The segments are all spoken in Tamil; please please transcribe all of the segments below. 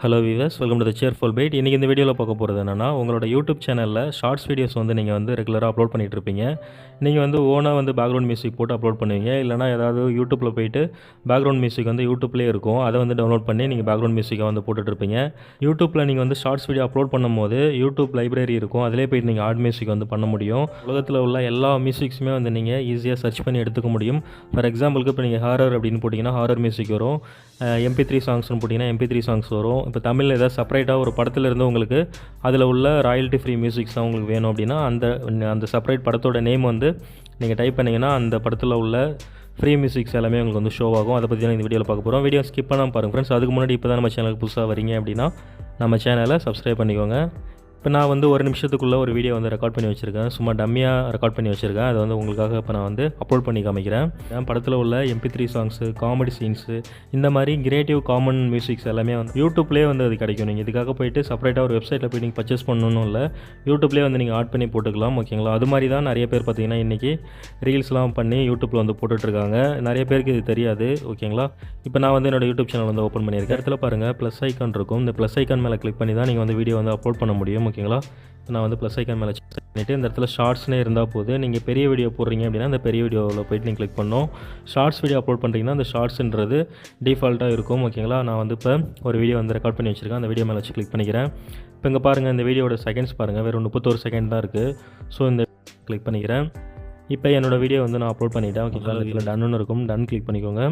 Hello viewers, welcome to the cheerful bite. இன்றைக்கி இந்த வீடியோவில் பார்க்க போகிறது என்னென்னா, உங்களோட யூடியூப் சேனலில் ஷார்ட்ஸ் வீடியோஸ் வந்து நீங்கள் வந்து ரெகுலராக அப்லோட் பண்ணிகிட்டு இருப்பீங்க. நீங்கள் வந்து ஓனாக வந்து பேக்ரவுண்ட் மியூசிக் போட்டு அப்லோட் பண்ணுவீங்க. இல்லைனா ஏதாவது யூடியூப்பில் போயிட்டு பேக்ரவுண்ட் மியூசிக் வந்து யூடியூப்லேயே இருக்கும், அதை வந்து டவுன்லோட் பண்ணி நீங்கள் பேக்ரவுண்ட் மியூசிக்கை வந்து போட்டுட்ருப்பீங்க. யூடியூப்பில் நீங்கள் வந்து ஷார்ட்ஸ் வீடியோ அப்லோட் பண்ணும்போது யூடியூப் லைப்ரரி இருக்கும், அதிலே போய்ட்டு நீங்கள் ஆட் மியூசிக் வந்து பண்ண முடியும். உலகத்தில் உள்ள எல்லா மியூசிக்ஸுமே வந்து நீங்கள் ஈஸியாக சர்ச் பண்ணி எடுத்துக்க முடியும். ஃபார் எக்ஸாம்பிளுக்கு இப்போ நீங்கள் ஹாரர் அப்படின்னு போட்டிங்கன்னா ஹாரர் மியூசிக் வரும், MP3 சாங்ஸ்னு போட்டிங்கன்னா MP3 சாங்ஸ் வரும். இப்போ தமிழில் ஏதாவது செப்பரேட்டாக ஒரு படத்தில் இருந்து உங்களுக்கு அதில் உள்ள ராயல்ட்டி ஃப்ரீ மியூசிக்ஸ் தான் உங்களுக்கு வேணும் அப்படின்னா அந்த செப்பரேட் படத்தோட நேம் வந்து நீங்கள் டைப் பண்ணிங்கன்னா அந்த படத்தில் உள்ள ஃப்ரீ மியூசிக்ஸ் எல்லாமே உங்களுக்கு வந்து ஷோ ஆகும். அதை பற்றி தான் இந்த வீடியோவில் பார்க்க போகிறோம். வீடியோ ஸ்கிப் பண்ணாமல் பாருங்கள் ஃப்ரெண்ட்ஸ். அதுக்கு முன்னாடி இப்போ தான் நம்ம சேனலுக்கு புதுசாக வரீங்க அப்படின்னா நம்ம சேனலை சப்ஸ்கிரைப் பண்ணிக்கோங்க. இப்போ நான் வந்து ஒரு நிமிஷத்துக்குள்ளே ஒரு வீடியோ வந்து ரெக்கார்ட் பண்ணி வச்சுருக்கேன், சும்மா டம்மியாக ரெக்கார்ட் பண்ணி வச்சுருக்கேன். அதை வந்து உங்களுக்காக இப்போ நான் வந்து அப்லோட் பண்ணி காமிக்கிறேன். படத்தில் உள்ள MP3 சாங்ஸு, காமெடி சீன்ஸு, இந்த மாதிரி கிரியேட்டிவ் காமன் மியூசிக்ஸ் எல்லாமே வந்து யூடியூப்லேயே வந்து அது கிடைக்கும். நீங்கள் இதுக்காக போய்ட்டு செப்பரேட்டாக ஒரு வெப்சைட்டில் போய் நீங்கள் பர்ச்சேஸ் பண்ணணும் இல்லை, யூடியூப்லேயே வந்து நீங்கள் ஆட் பண்ணி போட்டுக்கலாம். ஓகேங்களா? அது மாதிரி தான் நிறைய பேர் பார்த்தீங்கன்னா இன்றைக்கி ரீல்ஸ்லாம் பண்ணி யூடியூப்பில் வந்து போட்டுட்ருக்காங்க. நிறைய பேருக்கு இது தெரியாது. ஓகேங்களா? இப்போ நான் வந்து என்னோடய யூடியூப் சேனல் வந்து ஓப்பன் பண்ணியிருக்கேன். இடத்துல பாருங்கள் ப்ளஸ் ஐக்கான் இருக்கும். இந்த ப்ளஸ் ஐக்கான் மேலே கிளிக் பண்ணி தான் நீங்கள் வந்து வீடியோ வந்து அப்லோட் பண்ண முடியும். ஓகேங்களா? நான் வந்து ப்ளஸ் ஐக்கான் மேலே செக் பண்ணிவிட்டு இந்த இடத்துல ஷார்ட்ஸ்னே இருந்தால் போது, நீங்கள் பெரிய வீடியோ போடுறீங்க அப்படின்னா அந்த பெரிய வீடியோவில் போய்ட்டு நீங்கள் கிளிக் பண்ணணும். ஷார்ட்ஸ் வீடியோ அப்லோட் பண்ணுறீங்கன்னா அந்த ஷார்ட்ஸ்ன்றது டிஃபால்ட்டாக இருக்கும். ஓகேங்களா? நான் வந்து இப்போ ஒரு வீடியோ வந்து ரெக்கார்ட் பண்ணி வச்சுருக்கேன், அந்த வீடியோ மேலே வச்சு கிளிக் பண்ணிக்கிறேன். இப்போ இங்கே பாருங்கள், இந்த வீடியோட செகண்ட்ஸ் பாருங்கள், வெறும் 31 செகண்ட் தான் இருக்குது. ஸோ இந்த கிளிக் பண்ணிக்கிறேன். இப்போ என்னோடய வீடியோ வந்து நான் அப்லோட் பண்ணிவிட்டேன். ஓகேங்களா? இதில் டன்னு இருக்கும், டன் கிளிக் பண்ணிக்கோங்க.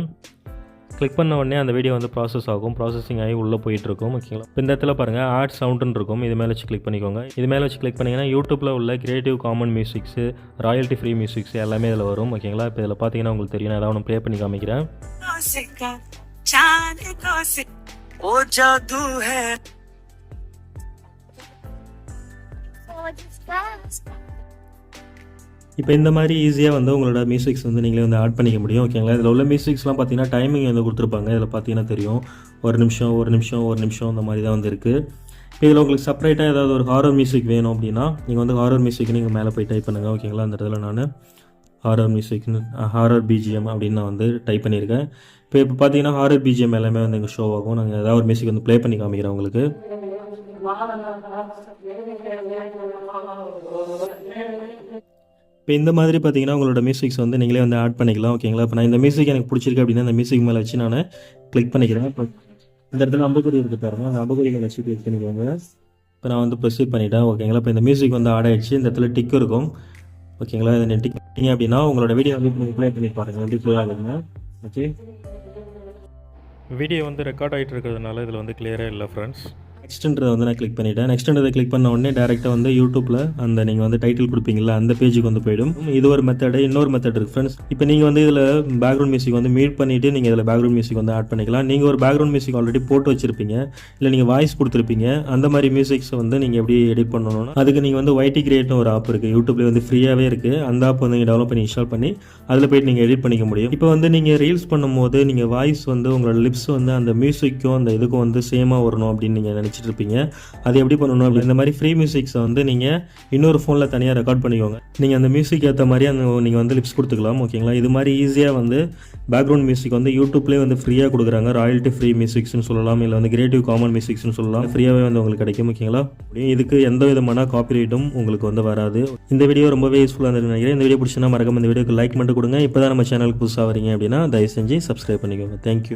கிளிக் பண்ண உடனே அந்த வீடியோ வந்து ப்ராசஸ் ஆகும், ப்ராசஸிங் ஆகி உள்ளே போயிட்டுருக்கும். ஓகேங்களா? இப்போ இந்த இடத்துல பாருங்கள் ஆட் சவுண்டுன்னு இருக்கும், இது மேலே வச்சு கிளிக் பண்ணிக்கோங்க. இது மேலே வச்சு கிளிக் பண்ணிங்கன்னா யூடியூப்பில் உள்ள creative common musics, royalty free musics எல்லாமே இதில் வரும். ஓகேங்களா? இப்போ இதில் பார்த்தீங்கன்னா உங்களுக்கு தெரியும், நான் ஏதாவது ஒன்று ப்ளே பண்ணி காமிக்கிறேன். இப்போ இந்த மாதிரி ஈஸியாக வந்து உங்களோட மியூசிக்ஸ் வந்து நீங்களே வந்து ஆட் பண்ணிக்க முடியும். ஓகேங்களா? இதில் உள்ள மியூசிக்ஸ்லாம் பார்த்தீங்கன்னா டைமிங் வந்து கொடுத்துருப்பாங்க. இதில் பார்த்தீங்கன்னா தெரியும், ஒரு நிமிஷம் அந்த மாதிரி தான் வந்து இருக்குது. இப்போ இதில் உங்களுக்கு செப்பரேட்டாக ஏதாவது ஒரு ஹாரர் மியூசிக் வேணும் அப்படின்னா நீங்கள் வந்து ஹாரர் மியூசிக் நீங்கள் மேலே போய் டைப் பண்ணுங்கள். ஓகேங்களா? அந்த இடத்துல நான் ஹாரர் மியூசிக்னு ஹாரர் BGM அப்படின்னு நான் வந்து டைப் பண்ணியிருக்கேன். இப்போ பார்த்தீங்கன்னா ஹாரர் BGM எல்லாமே வந்து எங்கள் ஷோ ஆகும். நாங்கள் ஏதாவது ஒரு மியூசிக் வந்து ப்ளே பண்ணி காமிக்கிறேன் உங்களுக்கு. இப்போ இந்த மாதிரி பார்த்தீங்கன்னா உங்களோட மியூசிக்ஸ் வந்து நீங்களே வந்து ஆட் பண்ணிக்கலாம். ஓகேங்களா? இப்போ நான் இந்த மியூசிக் எனக்கு பிடிச்சிருக்கு அப்படின்னா இந்த மியூசிக் மேலே வச்சு நான் கிளிக் பண்ணிக்கிறேன். இப்போ இந்த இடத்துல அம்புக்குறி இருக்குது பாருங்க, அந்த அம்புக்குறி மேலே வச்சு கிளிக் பண்ணிக்கோங்க. இப்போ நான் வந்து ப்ரொசீட் பண்ணிட்டேன். ஓகேங்களா? இப்போ இந்த மியூசிக் வந்து ஆட் ஆகிடுச்சு. இந்த இடத்துல டிக் இருக்கும். ஓகேங்களா? இதை டிக் பண்ணிங்க அப்படின்னா உங்களோட வீடியோ வந்து ப்ளே பண்ணி பாருங்கள், எப்படி ப்ளே ஆகுதுங்க. ஓகே, வீடியோ வந்து ரெக்கார்ட் ஆகிட்டு இருக்கிறதுனால இதில் வந்து கிளியராக இல்லை ஃப்ரெண்ட்ஸ். நெக்ஸ்ட்டுன்றதை வந்து நான் கிளிக் பண்ணிவிட்டேன். நெக்ஸ்ட்டுன்றதை கிளிக் பண்ண உடனே டேரெக்டாக வந்து யூடியூப்பில் அந்த நீங்கள் வந்து டைட்டில் கொடுப்பீங்களா அந்த பேஜுக்கு வந்து போய்டும். இது ஒரு மெத்தடு. இன்னொரு மெத்தட் இருக்குது ஃப்ரெண்ட்ஸ். இப்போ நீங்கள் வந்து இதில் பேக்ரவுண்ட் மியூசிக் வந்து மியூட் பண்ணிவிட்டு நீங்கள் இதில் பேக்ரவுண்ட் மியூசிக் வந்து ஆட் பண்ணிக்கலாம். நீங்கள் ஒரு பேக்ரவுண்ட் மியூசிக் ஆல்ரெடி போட்டு வச்சுருப்பீங்க, இல்லை நீங்கள் வாய்ஸ் கொடுத்துருப்பீங்க. அந்த மாதிரி மியூசிக்ஸை வந்து நீங்கள் எப்படி எடிட் பண்ணணும்னா அதுக்கு நீங்கள் வந்து YT கிரியேட்னு ஒரு ஆப் இருக்குது, யூடியூப்லேயே வந்து ஃப்ரீயாகவே இருக்குது. அந்த ஆப் வந்து நீங்கள் டெவலப் பண்ணி இன்ஸ்டால் பண்ணி அதில் போய்ட்டு நீங்கள் எடிட் பண்ணிக்க முடியும். இப்போ வந்து நீங்கள் ரீல்ஸ் பண்ணும்போது நீங்கள் வாய்ஸ் வந்து உங்களோட லிப்ஸ் வந்து அந்த மியூசிக்கும் அந்த இதுக்கும் வந்து சேமாக வரணும் அப்படின்னு நீங்கள் நினச்சிட்டு இருப்பீங்க. அது எப்படி பண்ணணும் அப்படி இந்த மாதிரி ஃப்ரீ மியூசிக்ஸை வந்து நீங்கள் இன்னொரு ஃபோனில் தனியாக ரெக்கார்ட் பண்ணிக்கோங்க. நீங்கள் அந்த மியூசிக் ஏற்ற மாதிரி நீங்கள் வந்து லிப்ஸ் கொடுத்துக்கலாம். ஓகேங்களா? இது மாதிரி ஈஸியாக வந்து பேக்ரவுண்ட் மியூசிக் வந்து யூடியூப்லேயே வந்து ஃப்ரீயாக கொடுக்குறாங்க. ராயல்ட்டி ஃப்ரீ மியூசிக்ஸ்னு சொல்லலாம், இல்லை வந்து கிரியேட்டிவ் காமன் மியூசிக்ஸ்னு சொல்லலாம். ஃப்ரீயாகவே வந்து உங்களுக்கு கிடைக்கும். ஓகேங்களா? இதுக்கு எந்த விதமான காப்பிரைட்டும் உங்களுக்கு வந்து வராது. இந்த வீடியோ ரொம்பவே யூஸ்ஃபுல்லாக இருந்தது நினைக்கிறேன். இந்த வீடியோ பிடிச்சினா மறக்காம இந்த வீடியோக்கு லைக் மட்டும் கொடுங்க. இப்போ தான் நம்ம சேனலுக்கு புதுசாக வரீங்க அப்படின்னா தயவு செஞ்சு சப்ஸ்கிரைப் பண்ணிக்கோங்க. தேங்க்யூ.